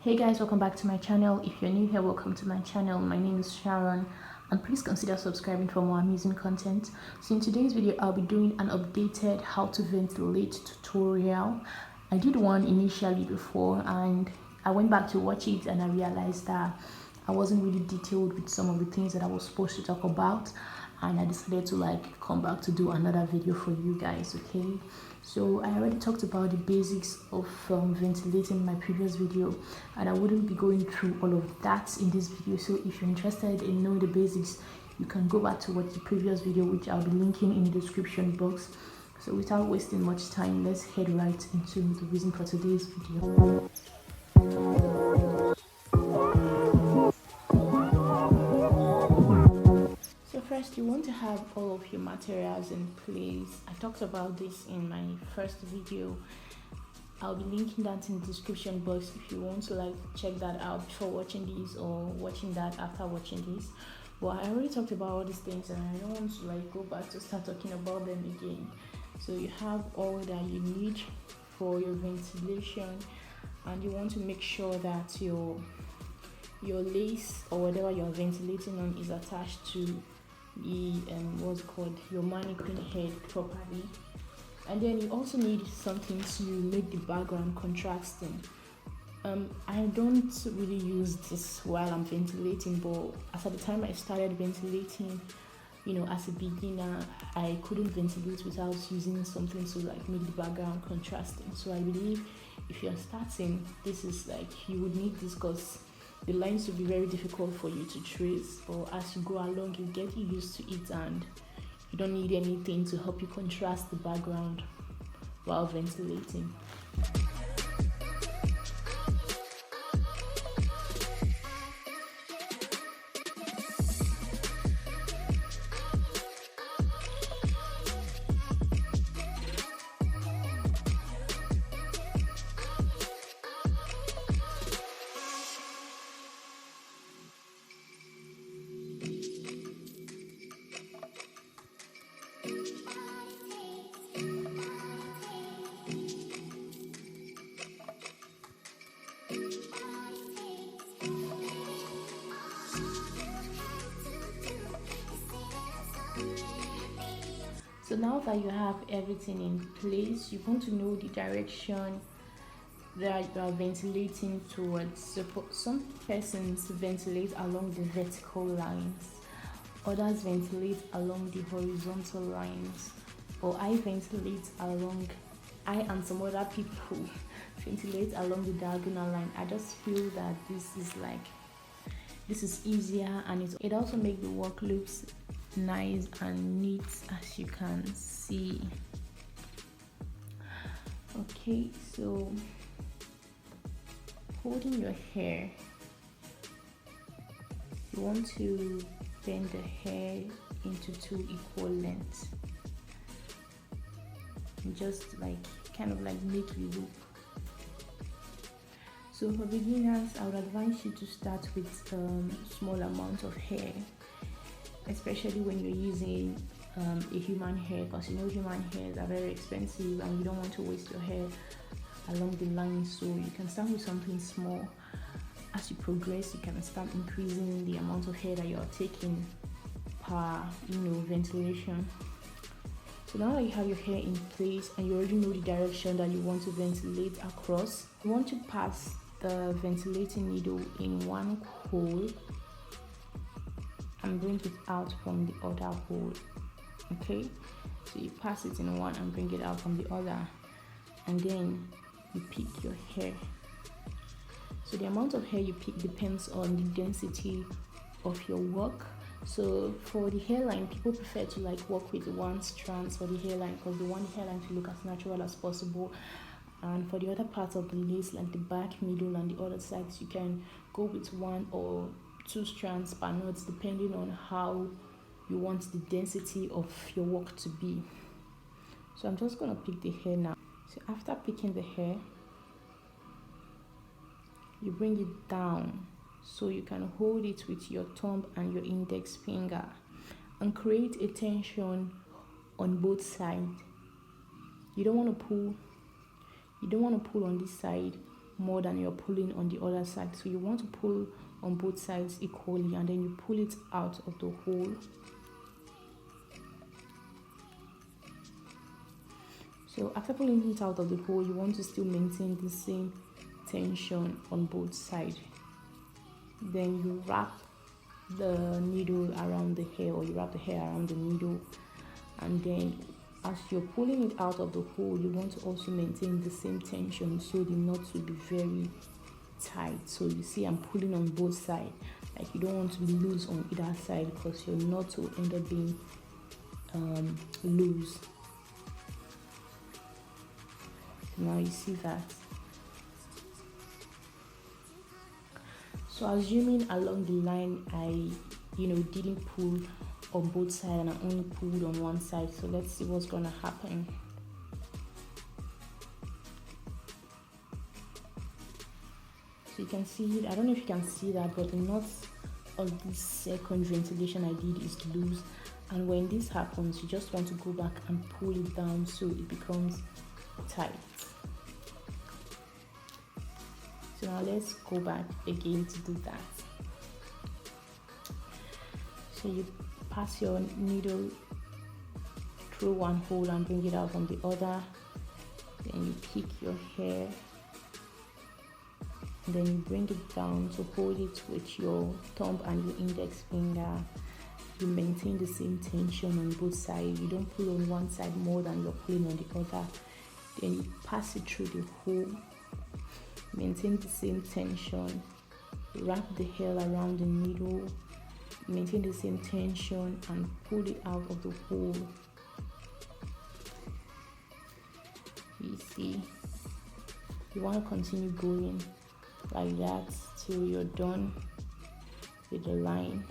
Hey guys, welcome back to my channel. If you're new here, welcome to my channel. My name is Sharon, and please consider subscribing for more amazing content. So in today's video, I'll be doing an updated how to ventilate tutorial. I did one initially before and I went back to watch it and I realized that I wasn't really detailed with some of the things that I was supposed to talk about, and I decided to come back to do another video for you guys. Okay, so I already talked about the basics of ventilating in my previous video, and I wouldn't be going through all of that in this video. So if you're interested in knowing the basics, you can go back to watch the previous video, which I'll be linking in the description box. So without wasting much time, let's head right into the reason for today's video. First, you want to have all of your materials in place. I talked about this in my first video. I'll be linking that in the description box if you want to check that out before watching this, or watching that after watching this. But I already talked about all these things and I don't want to go back to start talking about them again. So you have all that you need for your ventilation, and you want to make sure that your lace or whatever you're ventilating on is attached to the what's it called, your mannequin head properly. And then you also need something to make the background contrasting. I don't really use this while I'm ventilating, but as at the time I started ventilating, as a beginner, I couldn't ventilate without using something to make the background contrasting. So I believe if you're starting, this is you would need this, because the lines will be very difficult for you to trace, but as you go along you get used to it and you don't need anything to help you contrast the background while ventilating. So now that you have everything in place, you want to know the direction that you are ventilating towards. So some persons ventilate along the vertical lines, others ventilate along the horizontal lines, or I and some other people ventilate along the diagonal line. I just feel that this is easier, and it also makes the work looks nice and neat, as you can see. Okay, so holding your hair, you want to bend the hair into 2 equal lengths and just make a loop. So for beginners, I would advise you to start with small amount of hair, especially when you're using a human hair, because human hairs are very expensive and you don't want to waste your hair along the line. So you can start with something small. As you progress, you can start increasing the amount of hair that you're taking per ventilation. So now that you have your hair in place and you already know the direction that you want to ventilate across, you want to pass the ventilating needle in one hole and bring it out from the other hole. Okay, so you pass it in one and bring it out from the other, and then you pick your hair. So the amount of hair you pick depends on the density of your work. So for the hairline, people prefer to work with 1 strand for the hairline, because they want the hairline to look as natural as possible. And for the other parts of the lace, like the back, middle, and the other sides, you can go with 1 or 2 strands per knot, depending on how you want the density of your work to be. So I'm just gonna pick the hair now. So after picking the hair, you bring it down so you can hold it with your thumb and your index finger and create a tension on both sides. You don't want to pull on this side more than you're pulling on the other side. So you want to pull on both sides equally, and then you pull it out of the hole. So after pulling it out of the hole, you want to still maintain the same tension on both sides. Then you wrap the needle around the hair, or you wrap the hair around the needle, and then as you're pulling it out of the hole, you want to also maintain the same tension so the knot will be very tight. So you see I'm pulling on both sides, like you don't want to be loose on either side because your knot will end up being loose. So now you see that. So assuming along the line I didn't pull on both sides and I only pulled on one side, so let's see what's gonna happen. So you can see it, I don't know if you can see that, but the knot of this second ventilation I did is loose, and when this happens you just want to go back and pull it down so it becomes tight. So now let's go back again to do that. So you pass your needle through one hole and bring it out from the other. Then you pick your hair. And then you bring it down to hold it with your thumb and your index finger. You maintain the same tension on both sides. You don't pull on one side more than you're pulling on the other. Then you pass it through the hole. Maintain the same tension. Wrap the hair around the needle. Maintain the same tension and pull it out of the hole. You see, you want to continue going like that till you're done with the line.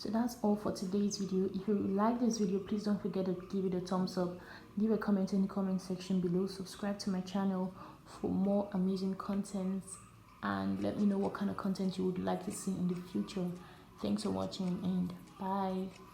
So that's all for today's video. If you like this video, please don't forget to give it a thumbs up, leave a comment in the comment section below, subscribe to my channel for more amazing content, and let me know what kind of content you would like to see in the future. Thanks for watching and bye.